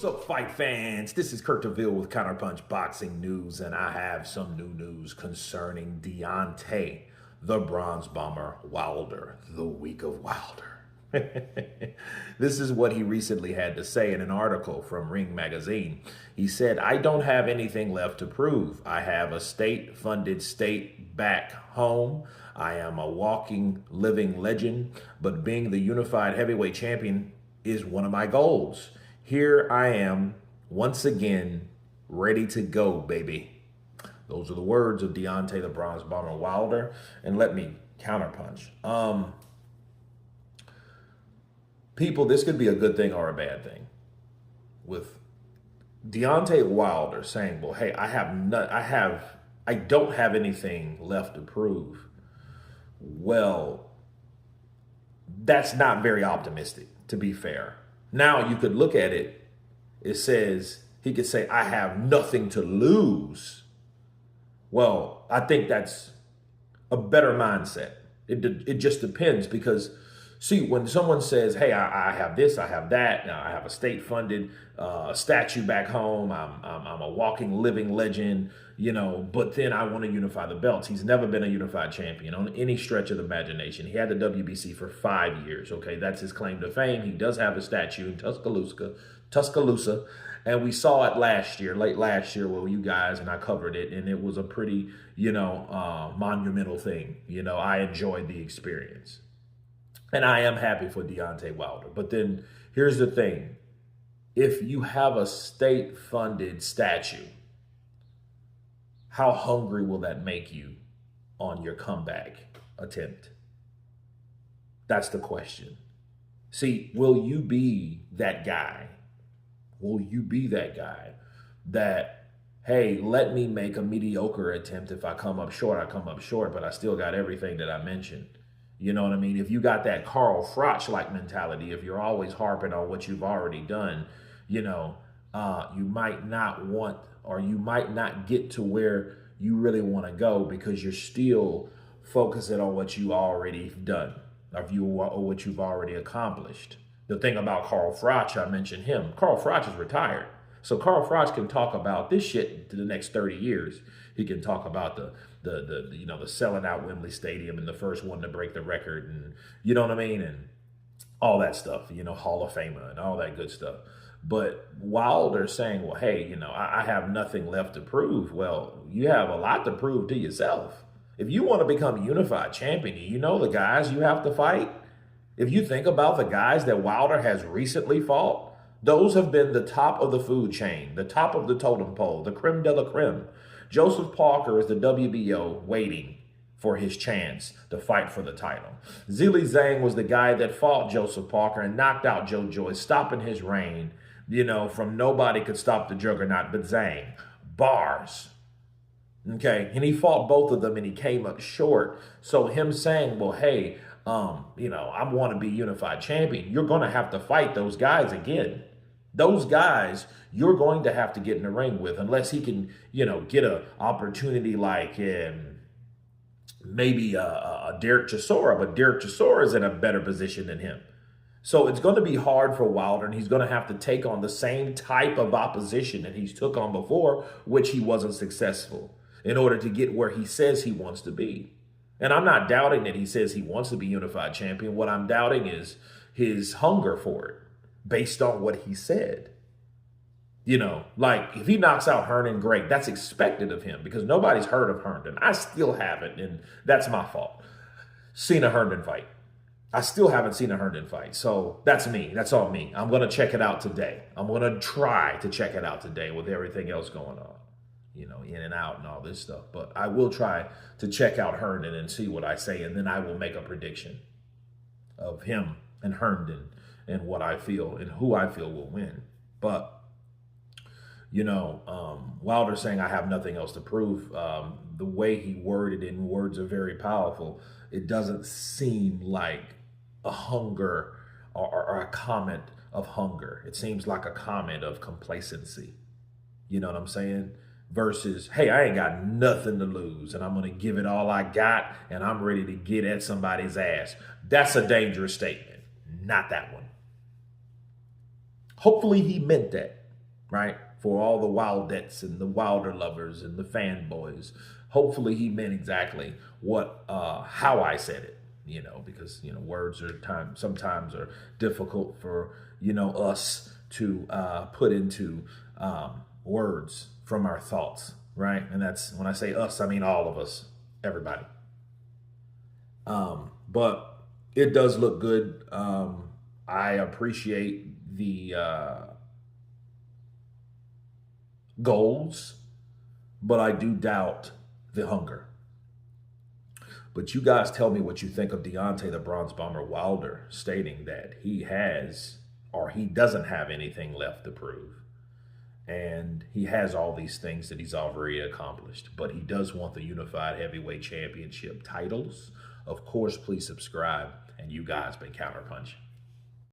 up, fight fans? This is Kurt DeVille with Counterpunch Boxing News, and I have some new news concerning Deontay, the Bronze Bomber Wilder, the week of Wilder. This is what he recently had to say in an article from Ring Magazine. He said, "I don't have anything left to prove. I have a state-funded state back home. I am a walking, living legend, but being the unified heavyweight champion is one of my goals. Here I am, once again, ready to go, baby." Those are the words of Deontay, the Bronze Bomber Wilder. And let me counterpunch. People, this could be a good thing or a bad thing. With Deontay Wilder saying, well, hey, I don't have anything left to prove. Well, that's not very optimistic, to be fair. Now you could look at it. It says, he could say, I have nothing to lose. Well, I think that's a better mindset. It just depends because, see, when someone says, hey, I have this, I have that, I have a state-funded statue back home, I'm a walking, living legend, but then I want to unify the belts. He's never been a unified champion on any stretch of the imagination. He had the WBC for 5 years, okay? That's his claim to fame. He does have a statue in Tuscaloosa, and we saw it late last year, well, you guys, and I covered it, and it was a pretty, monumental thing. I enjoyed the experience. And I am happy for Deontay Wilder. But then here's the thing. If you have a state-funded statue, how hungry will that make you on your comeback attempt? That's the question. See, will you be that guy? Will you be that guy that, hey, let me make a mediocre attempt. If I come up short, I come up short, but I still got everything that I mentioned. You know what I mean? If you got that Carl Froch-like mentality, if you're always harping on what you've already done, you might not want, or you might not get to where you really want to go because you're still focusing on what you already done or what you've already accomplished. The thing about Carl Froch, I mentioned him. Carl Froch is retired. So Carl Froch can talk about this shit to the next 30 years. He can talk about the selling out Wembley Stadium and the first one to break the record, and you know what I mean, and all that stuff, Hall of Famer and all that good stuff. But Wilder saying, well, hey, I have nothing left to prove. Well, you have a lot to prove to yourself. If you want to become a unified champion, the guys you have to fight. If you think about the guys that Wilder has recently fought, those have been the top of the food chain, the top of the totem pole, the creme de la creme. Joseph Parker is the WBO waiting for his chance to fight for the title. Zhilei Zhang was the guy that fought Joseph Parker and knocked out Joe Joyce, stopping his reign, from nobody could stop the juggernaut but Zhang. Bars. Okay, and he fought both of them and he came up short. So him saying, well, hey, I want to be unified champion, you're going to have to fight those guys again. Those guys you're going to have to get in the ring with, unless he can, get an opportunity like maybe a Derek Chisora, but Derek Chisora is in a better position than him. So it's going to be hard for Wilder, and he's going to have to take on the same type of opposition that he's took on before, which he wasn't successful, in order to get where he says he wants to be. And I'm not doubting that he says he wants to be unified champion. What I'm doubting is his hunger for it, based on what he said. Like if he knocks out Herndon, great. That's expected of him because nobody's heard of Herndon. I still haven't, and that's my fault. Seen a Herndon fight. I still haven't seen a Herndon fight. So that's me. That's all me. I'm going to check it out today. I'm going to try to check it out today with everything else going on. In and out and all this stuff. But I will try to check out Herndon and see what I say, and then I will make a prediction of him and Herndon and what I feel and who I feel will win. But, Wilder saying I have nothing else to prove, the way he worded it, and words are very powerful, it doesn't seem like a hunger or a comment of hunger. It seems like a comment of complacency. You know what I'm saying? Versus, hey, I ain't got nothing to lose and I'm going to give it all I got and I'm ready to get at somebody's ass. That's a dangerous statement. Not that one. Hopefully he meant that. right? For all the Wildettes and the Wilder lovers and the fanboys. Hopefully he meant exactly what how I said it, because words are sometimes are difficult for us to put into words from our thoughts, right? And that's when I say us, I mean all of us, everybody. But it does look good. I appreciate the goals, but I do doubt the hunger. But you guys tell me what you think of Deontay the Bronze Bomber Wilder stating that he has or he doesn't have anything left to prove. And he has all these things that he's already accomplished, but he does want the Unified Heavyweight Championship titles. Of course, please subscribe, and you guys been Counterpunch.